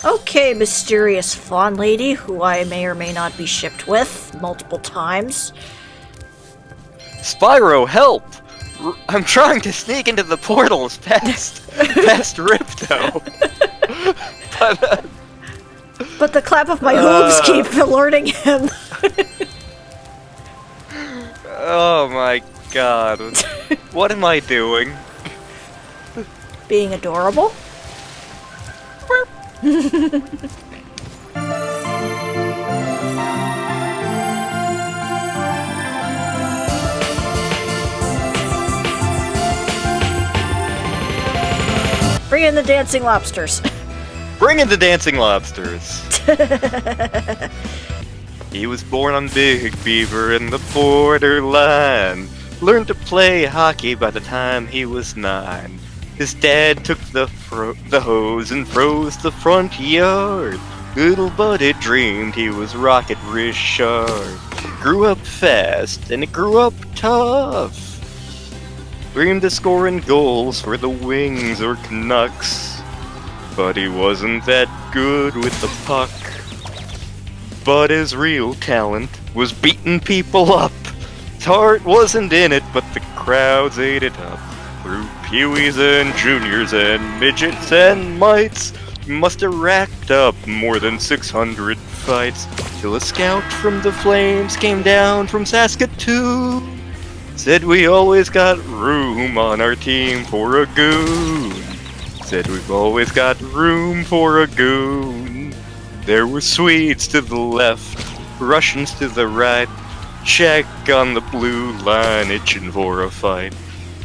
Okay, mysterious fawn lady, who I may or may not be shipped with multiple times. Spyro, help! I'm trying to sneak into the portals past Ripto. But the clap of my hooves keep alerting him. Oh my god. What am I doing? Being adorable. Bring in the dancing lobsters. Bring in the dancing lobsters. He was born on Big Beaver in the borderline. Learned to play hockey by the time he was 9. His dad took the hose and froze the front yard. Little buddy dreamed he was Rocket Richard. Grew up fast and it grew up tough. Dreamed of scoring goals for the Wings or Canucks. But he wasn't that good with the puck. But his real talent was beating people up. His heart wasn't in it, but the crowds ate it up. Through peewees and juniors and midgets and mites, he must have racked up more than 600 fights. Till a scout from the Flames came down from Saskatoon. Said we always got room on our team for a goon. Said we've always got room for a goon. There were Swedes to the left, Russians to the right. Czech on the blue line, itching for a fight.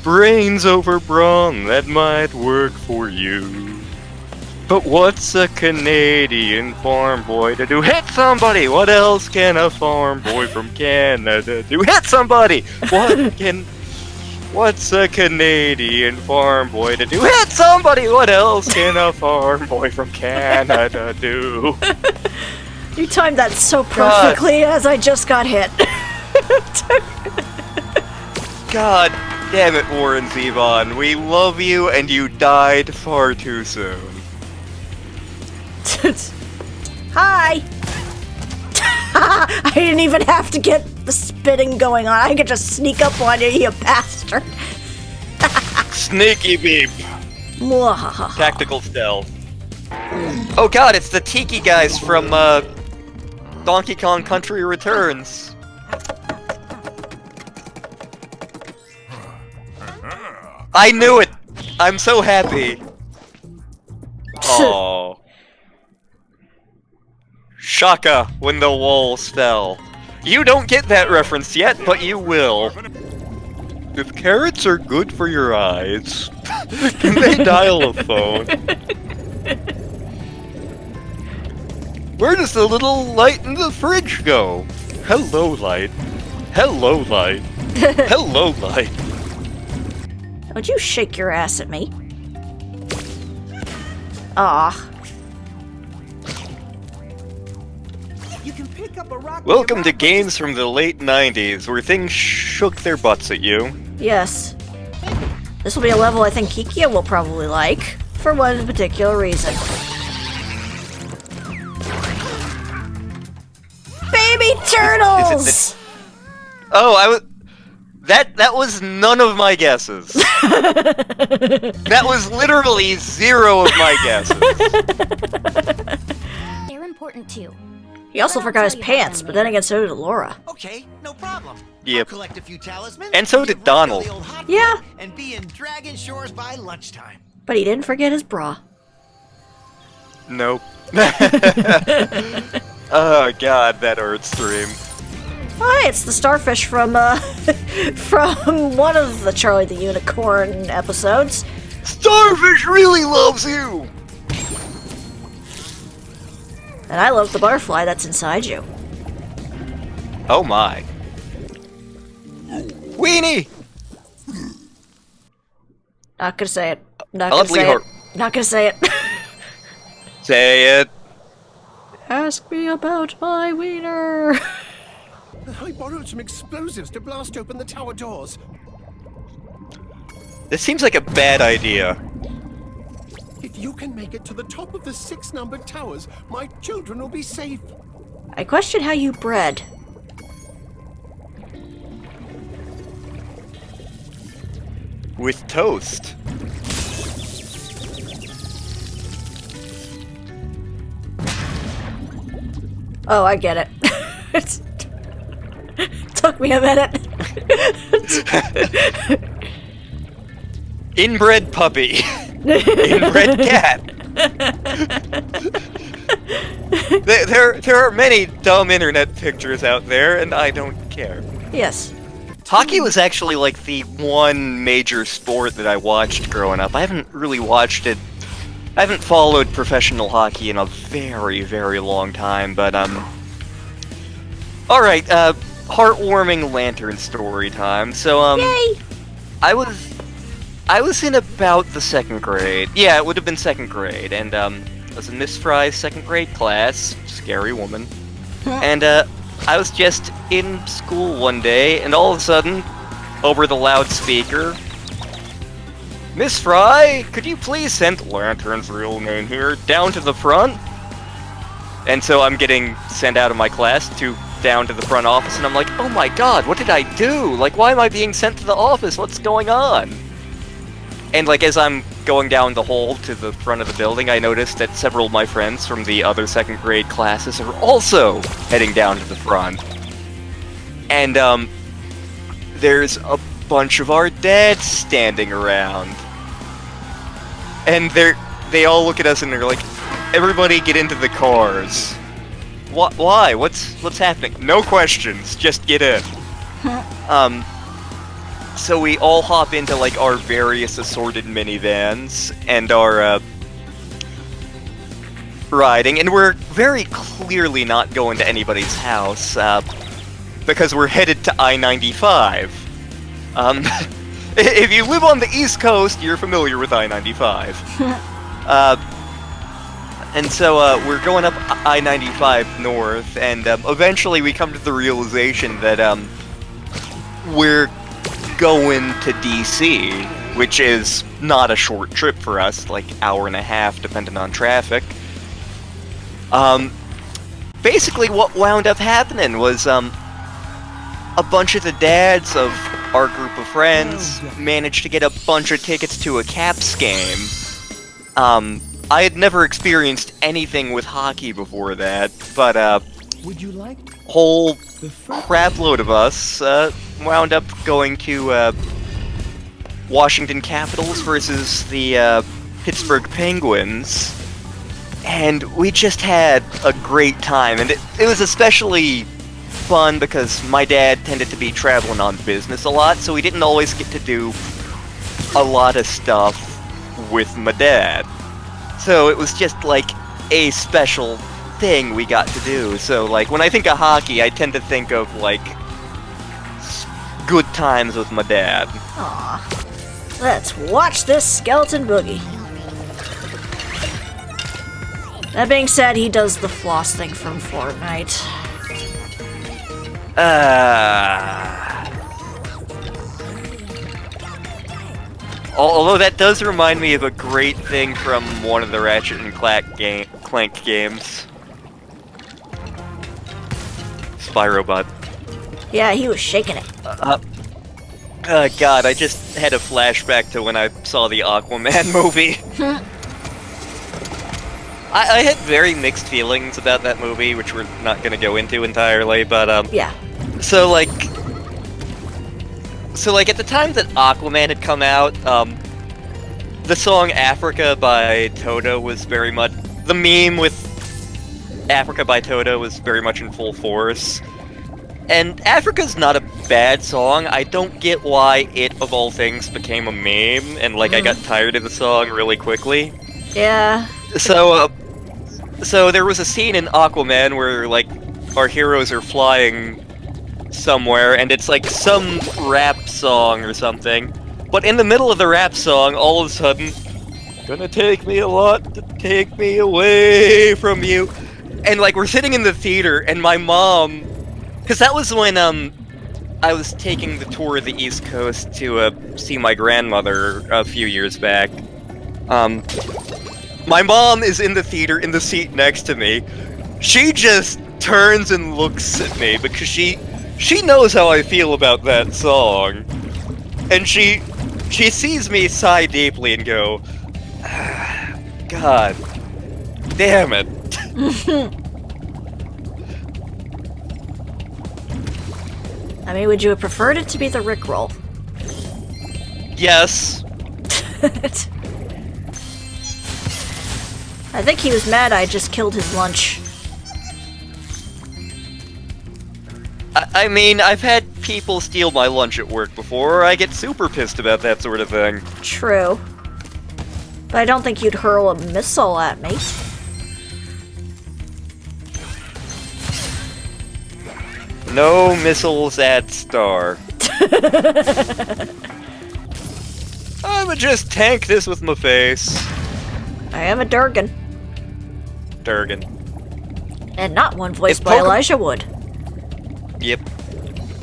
Brains over brawn, that might work for you. But what's a Canadian farm boy to do? Hit somebody! What else can a farm boy from Canada do? Hit somebody! What's a Canadian farm boy to do? Hit somebody! What else can a farm boy from Canada do? You timed that so perfectly as I just got hit. God damn it, Warren Zevon. We love you and you died far too soon. Hi! I didn't even have to get the spitting going on. I could just sneak up on you, you bastard. Sneaky beep. Mwahaha. Tactical stealth. Oh god, it's the Tiki Guys from Donkey Kong Country Returns. I knew it! I'm so happy. Oh. Shaka when the walls fell. You don't get that reference yet, but you will. If carrots are good for your eyes, can they dial a phone? Where does the little light in the fridge go? Hello, light. Hello, light. Hello, light. Don't you shake your ass at me. Ah. Welcome to games from the late 90s, where things shook their butts at you. Yes. This will be a level I think Kikia will probably like, for one particular reason. Baby turtles! Oh, that was none of my guesses. That was literally 0 of my guesses. They're important too. He also forgot his pants, but then again, so did Laura. Okay, no problem. Yep. I'll collect a few talismans. And so did Donald. Yeah. And be in Dragon Shores by lunchtime. But he didn't forget his bra. Nope. Oh god, that Earth stream. Hi, it's the starfish from, from one of the Charlie the Unicorn episodes. Starfish really loves you! And I love the butterfly that's inside you. Oh my. Weenie! Not gonna say it. Not I gonna love say Lee it. Not gonna say it. Say it. Ask me about my wiener. I borrowed some explosives to blast open the tower doors. This seems like a bad idea. If you can make it to the top of the 6-numbered towers, my children will be safe. I question how you bred. With toast. Oh, I get it. Took me a minute. Inbred puppy. Inbred cat. There are many dumb internet pictures out there, and I don't care. Yes. Hockey was actually like the one major sport that I watched growing up. I haven't really watched it. I haven't followed professional hockey in a very, very long time, but alright, heartwarming lantern story time. So Yay! I was in about the 2nd grade. Yeah, it would have been 2nd grade, and I was in Miss Fry's 2nd grade class. Scary woman. And I was just in school one day, and all of a sudden, over the loudspeaker, Miss Fry, could you please send Lantern's real name here down to the front? And so I'm getting sent out of my class down to the front office, and I'm like, oh my god, what did I do? Like, why am I being sent to the office? What's going on? And like, as I'm going down the hall to the front of the building, I noticed that several of my friends from the other 2nd grade classes are also heading down to the front. And there's a bunch of our dads standing around. And they all look at us and they're like, everybody get into the cars. Why? What's happening? No questions, just get in. So we all hop into like our various assorted minivans and are riding, and we're very clearly not going to anybody's house because we're headed to I-95. If you live on the East Coast, you're familiar with I-95. And so we're going up I-95 north, and eventually we come to the realization that we're going to DC, which is not a short trip for us, like hour and a half, depending on traffic. Basically what wound up happening was a bunch of the dads of our group of friends managed to get a bunch of tickets to a Caps game. I had never experienced anything with hockey before that, but Would you like whole the first? crapload of us wound up going to Washington Capitals versus the Pittsburgh Penguins, and we just had a great time, and it was especially fun because my dad tended to be traveling on business a lot, so we didn't always get to do a lot of stuff with my dad. So it was just like a special thing we got to do. So like when I think of hockey, I tend to think of like good times with my dad. Aw. Let's watch this skeleton boogie. That being said, he does the floss thing from Fortnite. Although that does remind me of a great thing from one of the Ratchet and Clank games. Spyro Bud. Yeah, he was shaking it. God, I just had a flashback to when I saw the Aquaman movie. I had very mixed feelings about that movie, which we're not gonna go into entirely, but Yeah. So like at the time that Aquaman had come out, the song Africa by Toto was very much, the meme with Africa by Toto was very much in full force. And Africa's not a bad song. I don't get why it, of all things, became a meme, and like I got tired of the song really quickly. Yeah. So there was a scene in Aquaman where like our heroes are flying somewhere, and it's like some rap song or something. But in the middle of the rap song, all of a sudden, gonna take me a lot to take me away from you. And like we're sitting in the theater, and my mom, because that was when I was taking the tour of the East Coast to see my grandmother a few years back. My mom is in the theater in the seat next to me. She just turns and looks at me because she knows how I feel about that song. And she sees me sigh deeply and go, ah, God damn it. I mean, would you have preferred it to be the Rickroll? Yes. I think he was mad I just killed his lunch. I mean, I've had people steal my lunch at work before. I get super pissed about that sort of thing. True. But I don't think you'd hurl a missile at me. No missiles at Star. I'ma just tank this with my face. I am a Durgan. Durgan. And not one voiced If by Poke- Elijah Wood. Yep.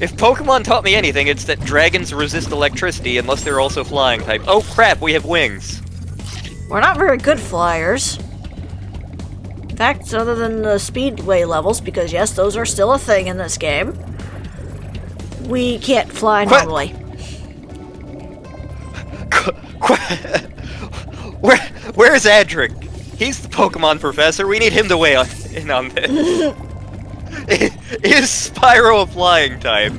If Pokemon taught me anything, it's that dragons resist electricity unless they're also flying type. Oh crap, we have wings. We're not very good flyers. In fact, other than the speedway levels, because yes, those are still a thing in this game, we can't fly normally. Where's Adric? He's the Pokemon professor. We need him to weigh in on this. Is Spyro a flying type?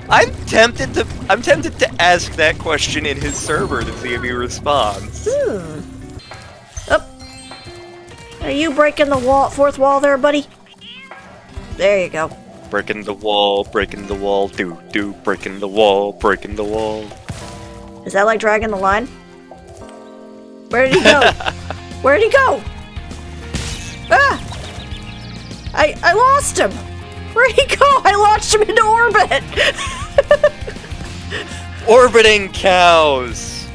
I'm tempted to ask that question in his server to see if he responds. Oh. Are you breaking the fourth wall there, buddy? There you go. Breaking the wall, breaking the wall, do, breaking the wall, breaking the wall. Is that like dragging the line? Where did he go? Where did he go? Ah! I lost him! Where'd he go? I launched him into orbit! Orbiting cows!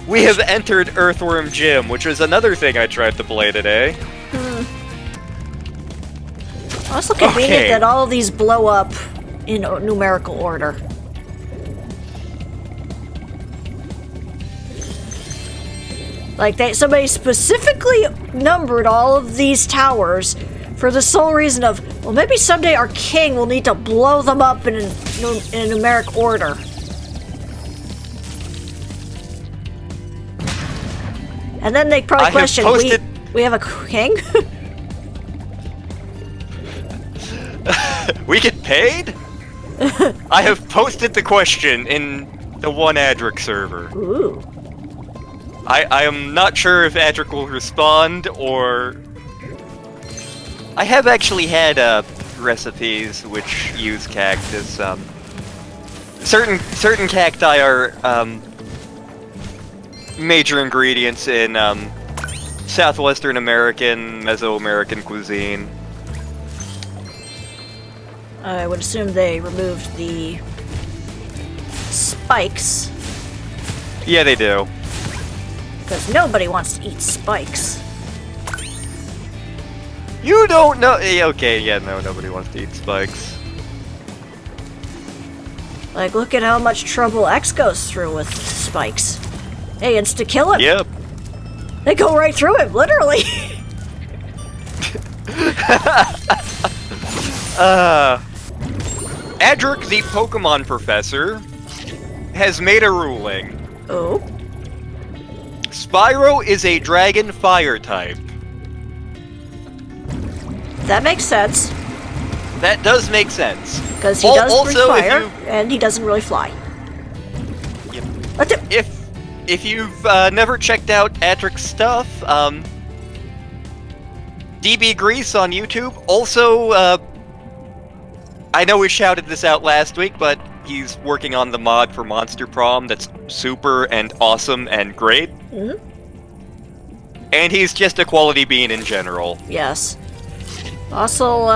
We have entered Earthworm Jim, which is another thing I tried to play today. Oh, it's so convenient that all of these blow up in numerical order. Like, somebody specifically numbered all of these towers for the sole reason of, well, maybe someday our king will need to blow them up in a numeric order. And then they probably question, we have a king? We get paid? I have posted the question in the one ADRIC'S server. Ooh. I am not sure if ADRIC will respond, or... I have actually had recipes which use cactus. Certain cacti are major ingredients in Southwestern American, Mesoamerican cuisine. I would assume they removed the spikes, Yeah, they do. because nobody wants to eat spikes. You don't know. Okay, yeah, no, nobody wants to eat spikes. Like, look at how much trouble X goes through with spikes. Hey, insta-kill him! Yep. They go right through him, literally! Adric, the Pokemon professor, has made a ruling. Oh? Spyro is a dragon fire type. That makes sense, That does make sense. because he does breathe also, if fire, you- and he doesn't really fly. Yep. Let him- If you've never checked out Adric's stuff, DB Grease on YouTube. Also, I know we shouted this out last week, but he's working on the mod for Monster Prom that's super and awesome and great. Mhm. And he's just a quality bean in general. Yes. Also,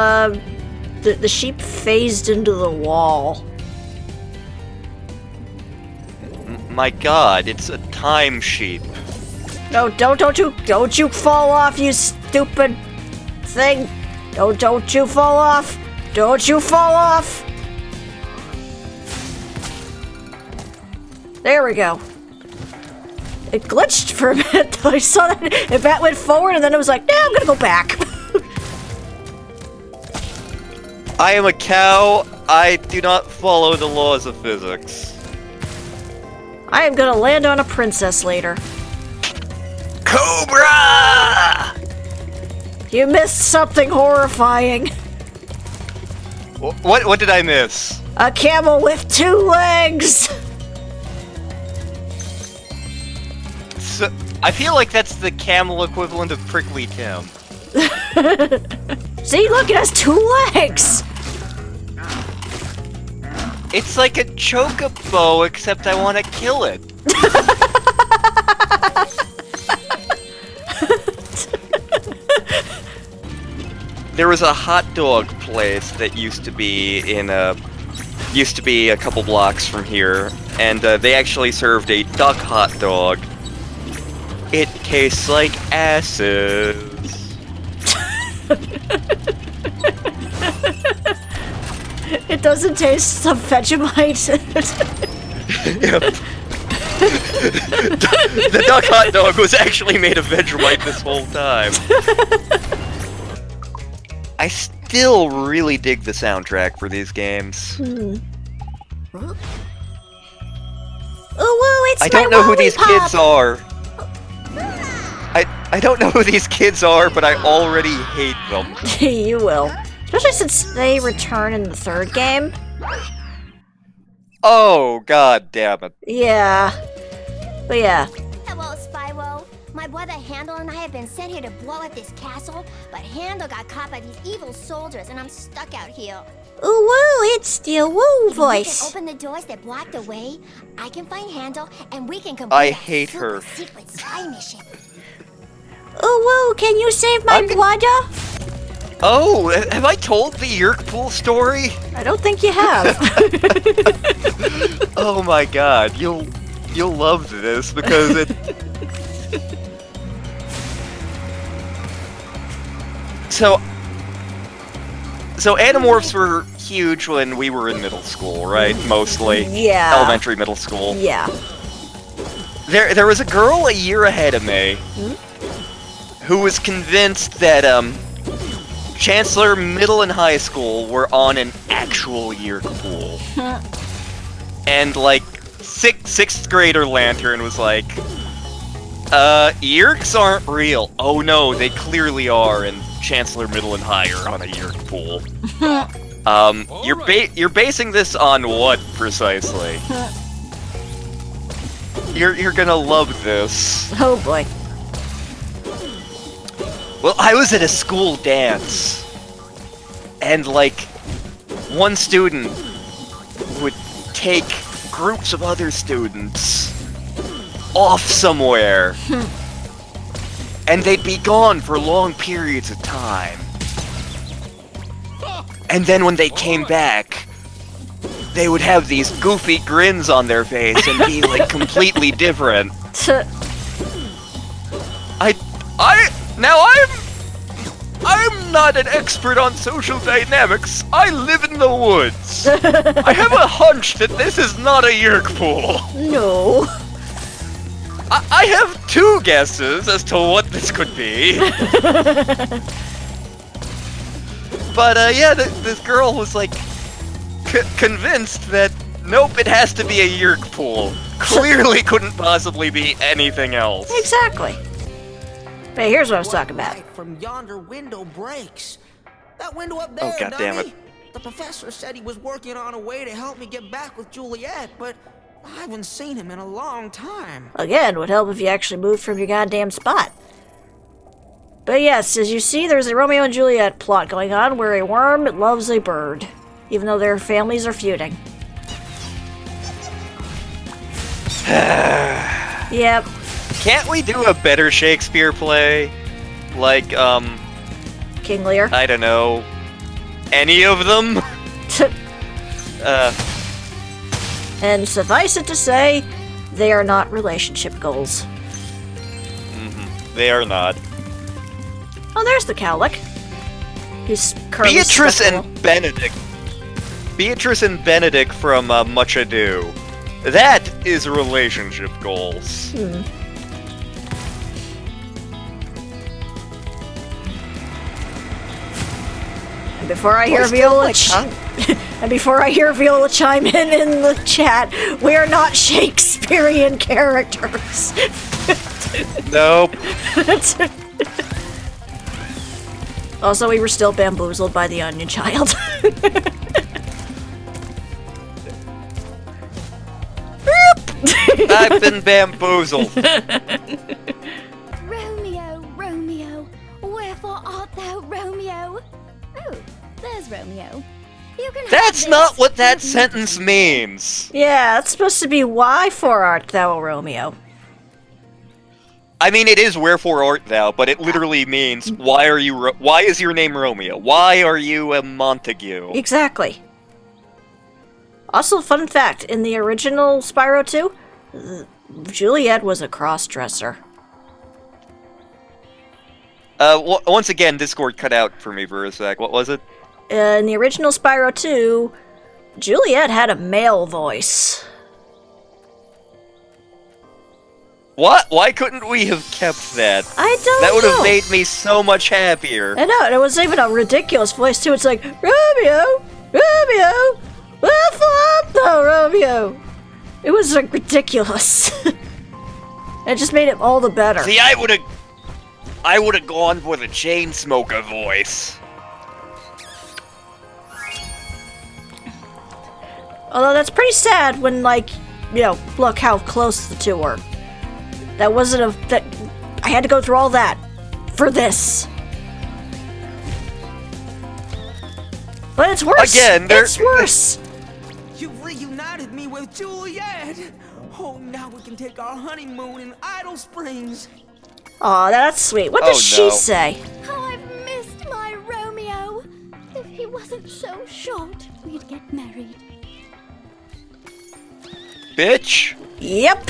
the sheep phased into the wall. My god, it's a time sheep. No, don't you fall off, you stupid thing! Don't you fall off! Don't you fall off! There we go. It glitched for a minute. I saw that the bat went forward, and then it was like, nah, I'm gonna go back. I am a cow. I do not follow the laws of physics. I am gonna land on a princess later. Cobra! You missed something horrifying. What did I miss? A camel with 2 legs! So, I feel like that's the camel equivalent of Prickly Tim. See, look, it has 2 legs! It's like a chocobo, except I want to kill it. There was a hot dog place that used to be a couple blocks from here, and they actually served a duck hot dog. It tastes like asses. It doesn't taste of Vegemite. Yep. The duck hot dog was actually made of Vegemite this whole time. I still really dig the soundtrack for these games. Huh? Oh, it's I don't know who these kids are. I don't know who these kids are, but I already hate them. You will. Especially since they return in the 3rd game. Oh, god damn it. Yeah. But yeah. Hello, Spyro. My brother Handel and I have been sent here to blow up this castle, but Handel got caught by these evil soldiers, and I'm stuck out here. Ooh, woo, it's the woo If voice. we can open the doors that block the way, I can find Handel, and we can complete I a hate super her. secret spy mission. Ooh, woo, can you save my brother? Oh, have I told the Yurk Pool story? I don't think you have. Oh my god, you'll love this because it. So Animorphs were huge when we were in middle school, right? Mostly. Yeah. Elementary, middle school. Yeah. There was a girl a year ahead of me who was convinced that Chancellor Middle and High School were on an actual Yurk Pool. And like sixth grader Lantern was like, Yurks aren't real. Oh no, they clearly are, and Chancellor Middle and High are on a Yurk Pool. You're basing this on what precisely? You're gonna love this. Oh boy. Well, I was at a school dance, and like, one student would take groups of other students off somewhere, and they'd be gone for long periods of time. And then when they came back, they would have these goofy grins on their face and be like completely different. I'm not an expert on social dynamics. I live in the woods. I have a hunch that this is not a Yurk Pool. No. I have 2 guesses as to what this could be. But yeah, this girl was like convinced that nope, it has to be a Yurk Pool. Clearly couldn't possibly be anything else. Exactly. But here's what I was talking about. Light from yonder window breaks. That window up there, Oh, God damn dummy. it. The professor said he was working on a way to help me get back with Juliet, but I haven't seen him in a long time. Again, would help if you actually moved from your goddamn spot. But yes, as you see, there's a Romeo and Juliet plot going on where a worm loves a bird, even though their families are feuding. Yep. Can't we do a better Shakespeare play? Like, King Lear. I don't know, any of them? And suffice it to say, they are not relationship goals. They are not. Oh, there's the cowlick. He's currently Beatrice stuck and Benedict. Beatrice and Benedict from Much Ado. That is relationship goals. Before I Do hear still Viola, like tongue? and before I hear Viola chime in the chat, we are not Shakespearean characters. Nope. Also, we were still bamboozled by the Onion Child. I've been bamboozled. Romeo, Romeo, wherefore art thou, Romeo? Oh, there's Romeo. You can have That's this. not what that sentence means. Yeah, that's supposed to be why for art thou, Romeo. I mean, it is wherefore art thou, but it literally means why are you? Why is your name Romeo? Why are you a Montague? Exactly. Also, fun fact, in the original Spyro 2, Juliet was a cross-dresser. Once again, Discord cut out for me for a sec. What was it? In the original Spyro 2, Juliet had a male voice. What? Why couldn't we have kept that? I don't That would know. have made me so much happier. I know, and it was even a ridiculous voice too. It's like, Romeo, Romeo, wherefore art thou, Romeo? It was like ridiculous. It just made it all the better. See, I would have gone for the Chainsmoker voice. Although that's pretty sad when, like, you know, look how close the two were. That wasn't that I had to go through all that for this. But it's worse. Again, it's worse. You've reunited me with Juliet. Oh, now we can take our honeymoon in Idle Springs. Aw, that's sweet. What does she no. say? How I've missed my Romeo. If he wasn't so short, we'd get married. Bitch. Yep.